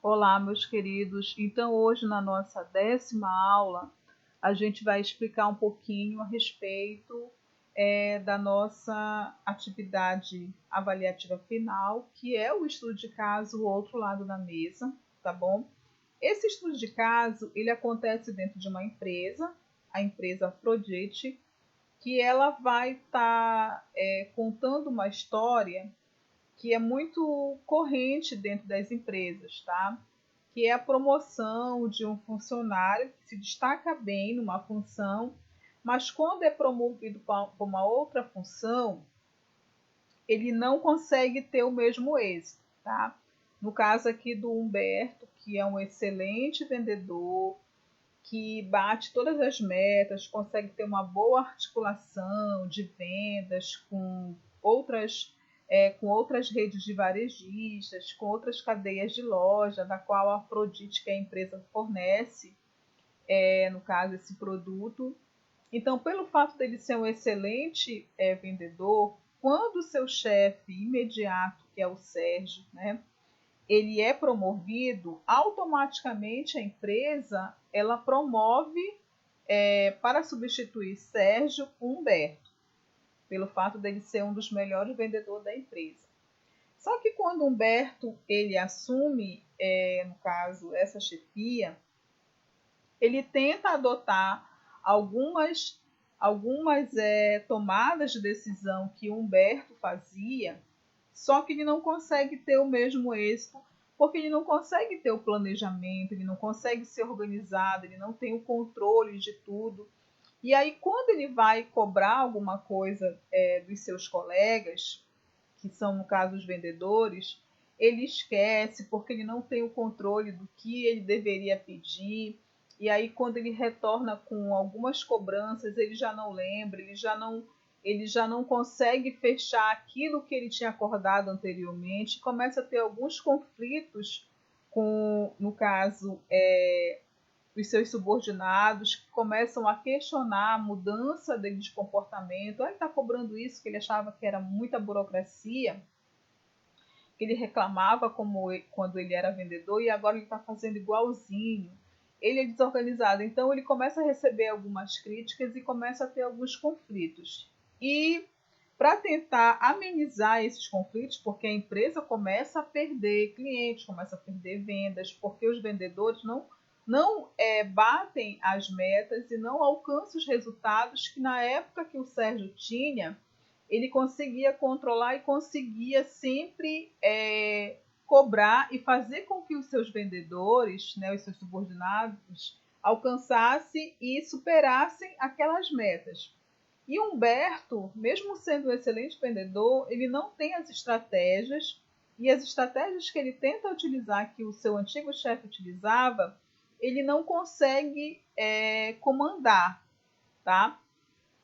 Olá, meus queridos. Então, hoje, na nossa 10ª aula, a gente vai explicar um pouquinho a respeito da nossa atividade avaliativa final, que é o estudo de caso, o outro lado da mesa, tá bom? Esse estudo de caso, ele acontece dentro de uma empresa, a empresa Afrodite, que ela vai estar contando uma história que é muito corrente dentro das empresas, tá? Que é a promoção de um funcionário que se destaca bem numa função, mas quando é promovido para uma outra função, ele não consegue ter o mesmo êxito, tá? No caso aqui do Humberto, que é um excelente vendedor, que bate todas as metas, consegue ter uma boa articulação de vendas com outras redes de varejistas, com outras cadeias de loja, da qual a Afrodite, que é a empresa, fornece, no caso, esse produto. Então, pelo fato dele ser um excelente vendedor, quando o seu chefe imediato, que é o Sérgio, né, ele é promovido, automaticamente a empresa ela promove para substituir Sérgio Humberto, pelo fato dele ser um dos melhores vendedores da empresa. Só que quando Humberto ele assume, no caso, essa chefia, ele tenta adotar algumas tomadas de decisão que Humberto fazia, só que ele não consegue ter o mesmo êxito, porque ele não consegue ter o planejamento, ele não consegue ser organizado, ele não tem o controle de tudo. E aí, quando ele vai cobrar alguma coisa dos seus colegas, que são, no caso, os vendedores, ele esquece porque ele não tem o controle do que ele deveria pedir. E aí, quando ele retorna com algumas cobranças, ele já não lembra, ele já não consegue fechar aquilo que ele tinha acordado anteriormente, começa a ter alguns conflitos com, no caso, os seus subordinados, que começam a questionar a mudança dele de comportamento. Ele está cobrando isso, que ele achava que era muita burocracia, que ele reclamava quando ele era vendedor, e agora ele está fazendo igualzinho. Ele é desorganizado, então ele começa a receber algumas críticas e começa a ter alguns conflitos. E para tentar amenizar esses conflitos, porque a empresa começa a perder clientes, começa a perder vendas, porque os vendedores não batem as metas e não alcançam os resultados que na época que o Sérgio tinha, ele conseguia controlar e conseguia sempre cobrar e fazer com que os seus vendedores, né, os seus subordinados, alcançassem e superassem aquelas metas. E Humberto, mesmo sendo um excelente vendedor, ele não tem as estratégias, e as estratégias que ele tenta utilizar, que o seu antigo chefe utilizava, ele não consegue comandar, tá?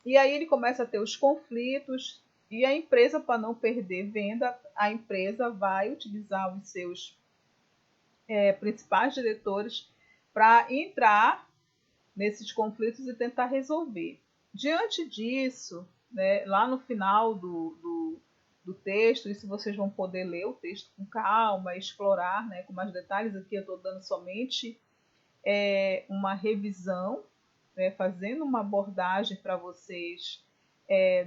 E aí ele começa a ter os conflitos, e a empresa, para não perder venda, a empresa vai utilizar os seus principais diretores para entrar nesses conflitos e tentar resolver. Diante disso, né, lá no final do texto, isso vocês vão poder ler o texto com calma, explorar, né, com mais detalhes. Aqui eu estou dando somente uma revisão, né, fazendo uma abordagem para vocês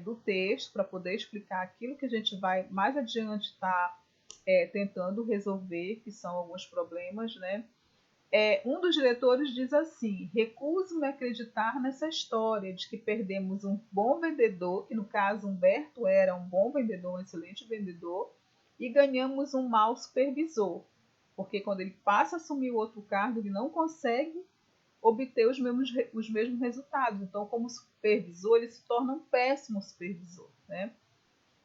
do texto, para poder explicar aquilo que a gente vai mais adiante estar tentando resolver, que são alguns problemas, né? Um dos diretores diz assim: recuso-me a acreditar nessa história de que perdemos um bom vendedor, que no caso Humberto era um bom vendedor, um excelente vendedor, e ganhamos um mau supervisor, porque quando ele passa a assumir o outro cargo, ele não consegue obter os mesmos resultados. Então, como supervisor, ele se torna um péssimo supervisor, né?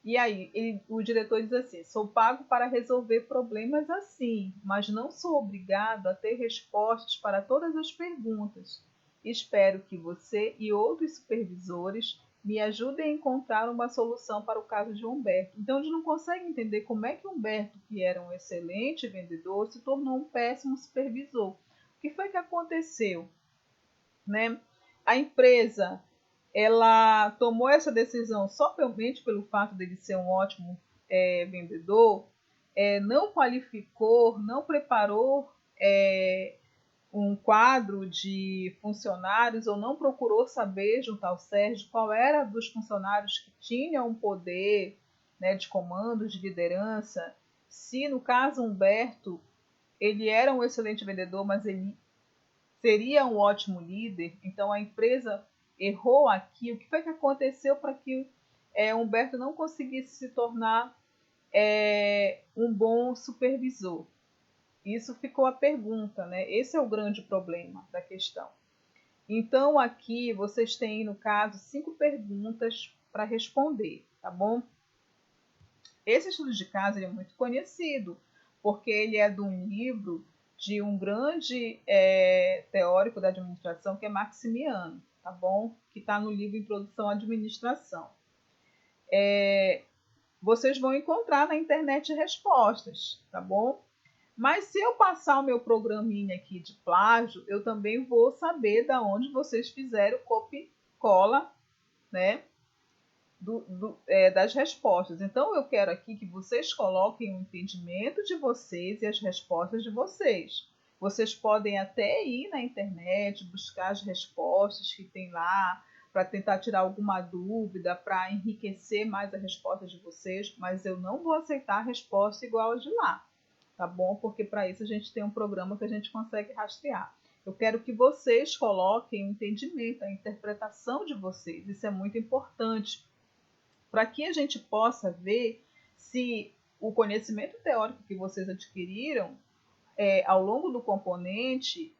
E aí, o diretor diz assim: sou pago para resolver problemas assim, mas não sou obrigado a ter respostas para todas as perguntas. Espero que você e outros supervisores me ajudem a encontrar uma solução para o caso de Humberto. Então, eles não conseguem entender como é que Humberto, que era um excelente vendedor, se tornou um péssimo supervisor. O que foi que aconteceu? Né? A empresa ela tomou essa decisão somente pelo fato dele ser um ótimo vendedor, não qualificou, não preparou um quadro de funcionários ou não procurou saber, junto ao Sérgio, qual era dos funcionários que tinham um poder, né, de comando, de liderança, se no caso Humberto, ele era um excelente vendedor, mas ele seria um ótimo líder, então a empresa errou aqui. O que foi que aconteceu para que Humberto não conseguisse se tornar um bom supervisor? Isso ficou a pergunta, né? Esse é o grande problema da questão. Então, aqui vocês têm, no caso, 5 perguntas para responder, tá bom? Esse estudo de caso é muito conhecido, porque ele é de um livro de um grande teórico da administração, que é Maximiano, tá bom? Que está no livro Introdução à Administração. Vocês vão encontrar na internet respostas, tá bom? Mas se eu passar o meu programinha aqui de plágio, eu também vou saber da onde vocês fizeram copy cola, né, das respostas. Então eu quero aqui que vocês coloquem o entendimento de vocês e as respostas de vocês. Vocês podem até ir na internet, buscar as respostas que tem lá, para tentar tirar alguma dúvida, para enriquecer mais a resposta de vocês, mas eu não vou aceitar a resposta igual a de lá. Tá bom? Porque para isso a gente tem um programa que a gente consegue rastrear. Eu quero que vocês coloquem o entendimento, a interpretação de vocês. Isso é muito importante para que a gente possa ver se o conhecimento teórico que vocês adquiriram ao longo do componente,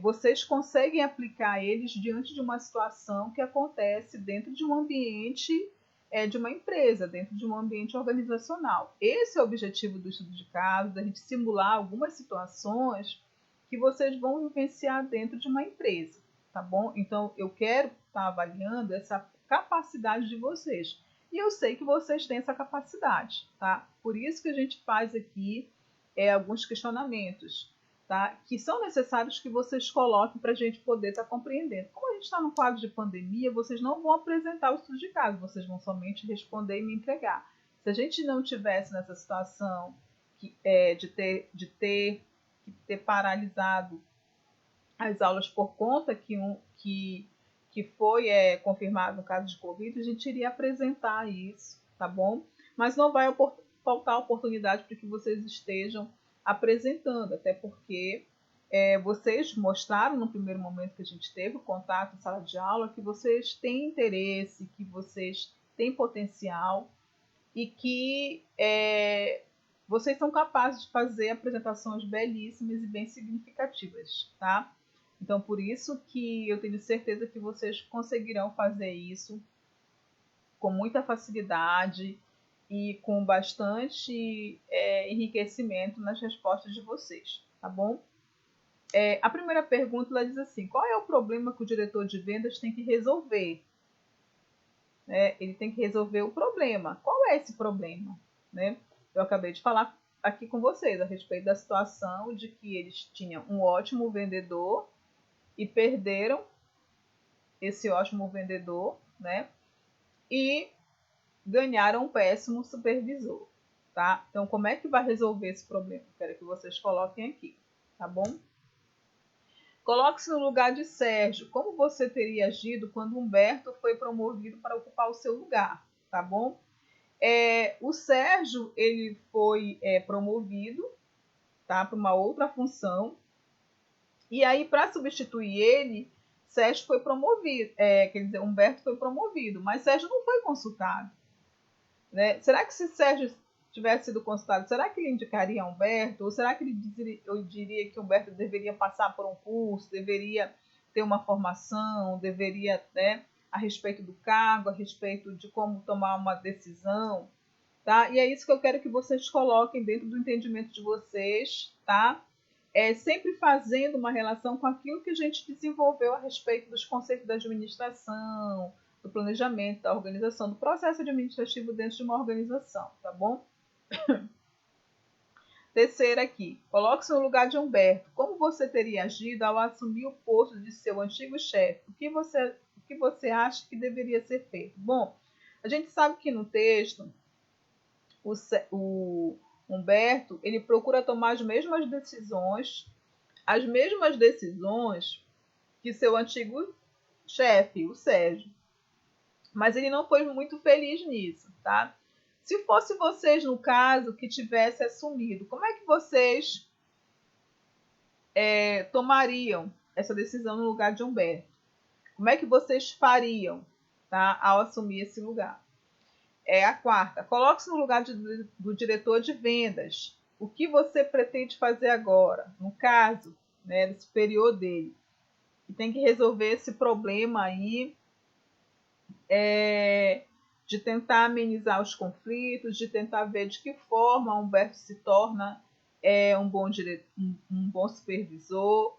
vocês conseguem aplicar eles diante de uma situação que acontece dentro de um ambiente de uma empresa, dentro de um ambiente organizacional. Esse é o objetivo do estudo de caso, da gente simular algumas situações que vocês vão vivenciar dentro de uma empresa, tá bom? Então, eu quero estar avaliando essa capacidade de vocês. E eu sei que vocês têm essa capacidade, tá? Por isso que a gente faz aqui alguns questionamentos, tá? Que são necessários que vocês coloquem para a gente poder estar compreendendo. Como a gente está no quadro de pandemia, vocês não vão apresentar o estudo de caso, vocês vão somente responder e me entregar. Se a gente não tivesse nessa situação de ter paralisado as aulas por conta que foi confirmado no caso de Covid, a gente iria apresentar isso, tá bom? Mas não vai faltar oportunidade para que vocês estejam apresentando, até porque vocês mostraram no primeiro momento que a gente teve o contato em sala de aula que vocês têm interesse, que vocês têm potencial e que vocês são capazes de fazer apresentações belíssimas e bem significativas, tá? Então, por isso que eu tenho certeza que vocês conseguirão fazer isso com muita facilidade e com bastante enriquecimento nas respostas de vocês, tá bom? A primeira pergunta ela diz assim: qual é o problema que o diretor de vendas tem que resolver? Ele tem que resolver o problema. Qual é esse problema? Né? Eu acabei de falar aqui com vocês a respeito da situação de que eles tinham um ótimo vendedor e perderam esse ótimo vendedor, né? E ganharam um péssimo supervisor, tá? Então, como é que vai resolver esse problema? Quero que vocês coloquem aqui, tá bom? Coloque-se no lugar de Sérgio. Como você teria agido quando Humberto foi promovido para ocupar o seu lugar, tá bom? O Sérgio, ele foi promovido, tá, para uma outra função. E aí, para substituir ele, Sérgio foi promovido. Quer dizer, Humberto foi promovido, mas Sérgio não foi consultado. Né? Será que se Sérgio tivesse sido consultado, será que ele indicaria Humberto? Ou será que ele diria que Humberto deveria passar por um curso, deveria ter uma formação, deveria, né, a respeito do cargo, a respeito de como tomar uma decisão? Tá? E é isso que eu quero que vocês coloquem dentro do entendimento de vocês, tá? Sempre fazendo uma relação com aquilo que a gente desenvolveu a respeito dos conceitos da administração, do planejamento, da organização, do processo administrativo dentro de uma organização, tá bom? Terceira aqui, coloque-se no lugar de Humberto. Como você teria agido ao assumir o posto de seu antigo chefe? O que você acha que deveria ser feito? Bom, a gente sabe que no texto o Humberto, ele procura tomar as mesmas decisões que seu antigo chefe, o Sérgio. Mas ele não foi muito feliz nisso, tá? Se fosse vocês, no caso, que tivesse assumido, como é que vocês tomariam essa decisão no lugar de Humberto? Como é que vocês fariam, tá, ao assumir esse lugar? A quarta, coloque-se no lugar do diretor de vendas. O que você pretende fazer agora? No caso, né, do superior dele. E tem que resolver esse problema aí de tentar amenizar os conflitos, de tentar ver de que forma Humberto se torna um bom supervisor.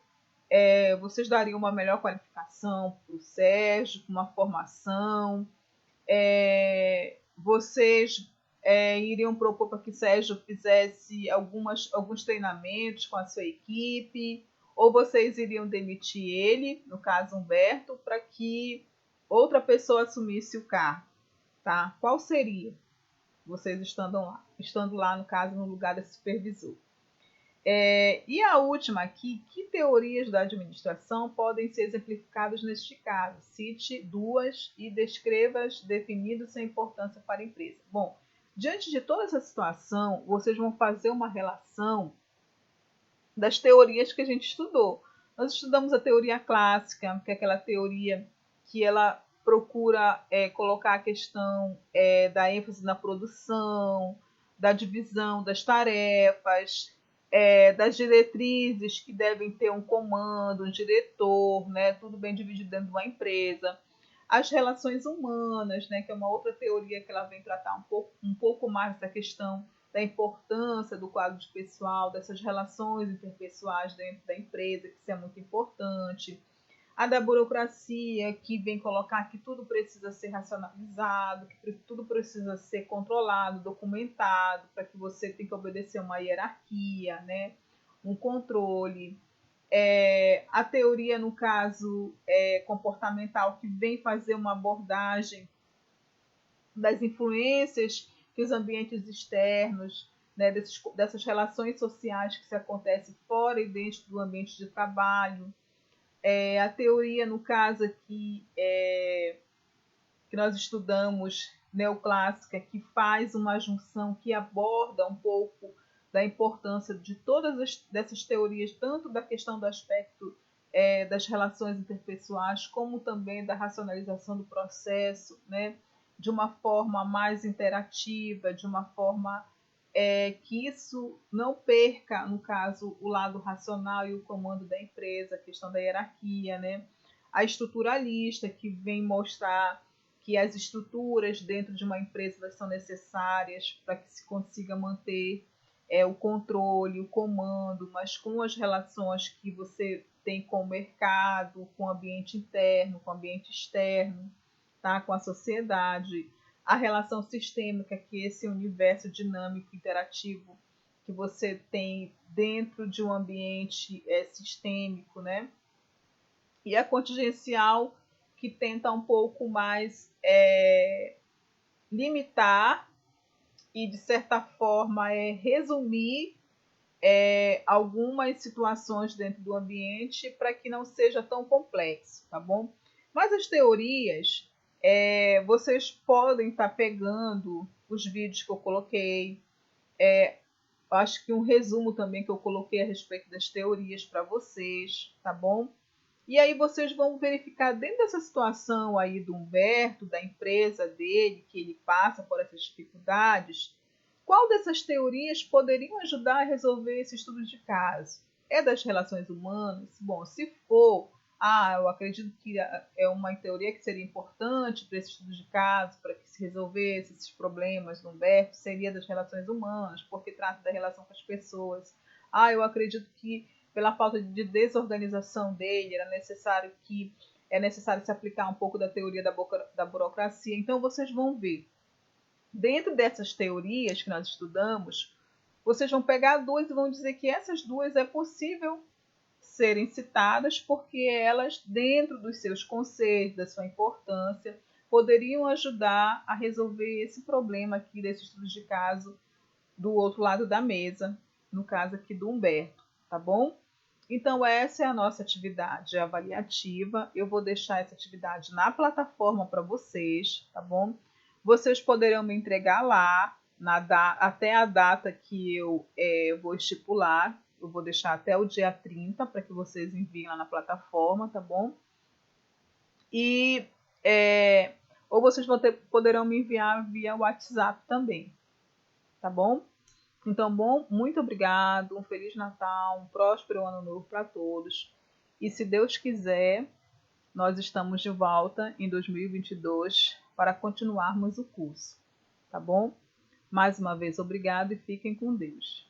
Vocês dariam uma melhor qualificação para o Sérgio, uma formação. Vocês iriam propor para que Sérgio fizesse alguns treinamentos com a sua equipe, ou vocês iriam demitir ele, no caso Humberto, para que outra pessoa assumisse o cargo, tá? Qual seria? Vocês estando lá, no caso, no lugar desse supervisor. E a última aqui, que teorias da administração podem ser exemplificadas neste caso? Cite duas e descreva-as definindo sua importância para a empresa. Bom, diante de toda essa situação, vocês vão fazer uma relação das teorias que a gente estudou. Nós estudamos a teoria clássica, que é aquela teoria que ela procura colocar a questão da ênfase na produção, da divisão das tarefas, das diretrizes que devem ter um comando, um diretor, né, tudo bem dividido dentro de uma empresa. As relações humanas, né, que é uma outra teoria que ela vem tratar um pouco mais dessa questão da importância do quadro de pessoal, dessas relações interpessoais dentro da empresa, que isso é muito importante. A da burocracia, que vem colocar que tudo precisa ser racionalizado, que tudo precisa ser controlado, documentado, para que você tenha que obedecer uma hierarquia, né? Um controle. A teoria, no caso, comportamental, que vem fazer uma abordagem das influências que os ambientes externos, né, dessas relações sociais que se acontecem fora e dentro do ambiente de trabalho. A teoria, no caso aqui, que nós estudamos, neoclássica, que faz uma junção, que aborda um pouco da importância de dessas teorias, tanto da questão do aspecto das relações interpessoais, como também da racionalização do processo, né, de uma forma mais interativa, de uma forma que isso não perca, no caso, o lado racional e o comando da empresa, a questão da hierarquia, né? A estruturalista, que vem mostrar que as estruturas dentro de uma empresa são necessárias para que se consiga manter o controle, o comando, mas com as relações que você tem com o mercado, com o ambiente interno, com o ambiente externo, tá? Com a sociedade. A relação sistêmica, que é esse universo dinâmico interativo que você tem dentro de um ambiente sistêmico, né? E a contingencial, que tenta um pouco mais limitar e, de certa forma, resumir algumas situações dentro do ambiente para que não seja tão complexo, tá bom? Mas as teorias, vocês podem estar pegando os vídeos que eu coloquei, acho que um resumo também que eu coloquei a respeito das teorias para vocês, tá bom? E aí vocês vão verificar dentro dessa situação aí do Humberto, da empresa dele, que ele passa por essas dificuldades, qual dessas teorias poderiam ajudar a resolver esse estudo de caso? É das relações humanas? Bom, se for, eu acredito que é uma teoria que seria importante para esse estudo de caso, para que se resolvesse esses problemas do Humberto, seria das relações humanas, porque trata da relação com as pessoas. Eu acredito que pela falta de desorganização dele, é necessário se aplicar um pouco da teoria da burocracia. Então, vocês vão ver, dentro dessas teorias que nós estudamos, vocês vão pegar duas e vão dizer que essas duas é possível serem citadas porque elas, dentro dos seus conceitos, da sua importância, poderiam ajudar a resolver esse problema aqui desse estudo de caso do outro lado da mesa, no caso aqui do Humberto, tá bom? Então, essa é a nossa atividade avaliativa. Eu vou deixar essa atividade na plataforma para vocês, tá bom? Vocês poderão me entregar lá, até a data que eu vou estipular. Eu vou deixar até o dia 30 para que vocês enviem lá na plataforma, tá bom? E ou vocês poderão me enviar via WhatsApp também, tá bom? Então, muito obrigado, um Feliz Natal, um próspero Ano Novo para todos. E se Deus quiser, nós estamos de volta em 2022 para continuarmos o curso, tá bom? Mais uma vez, obrigado e fiquem com Deus.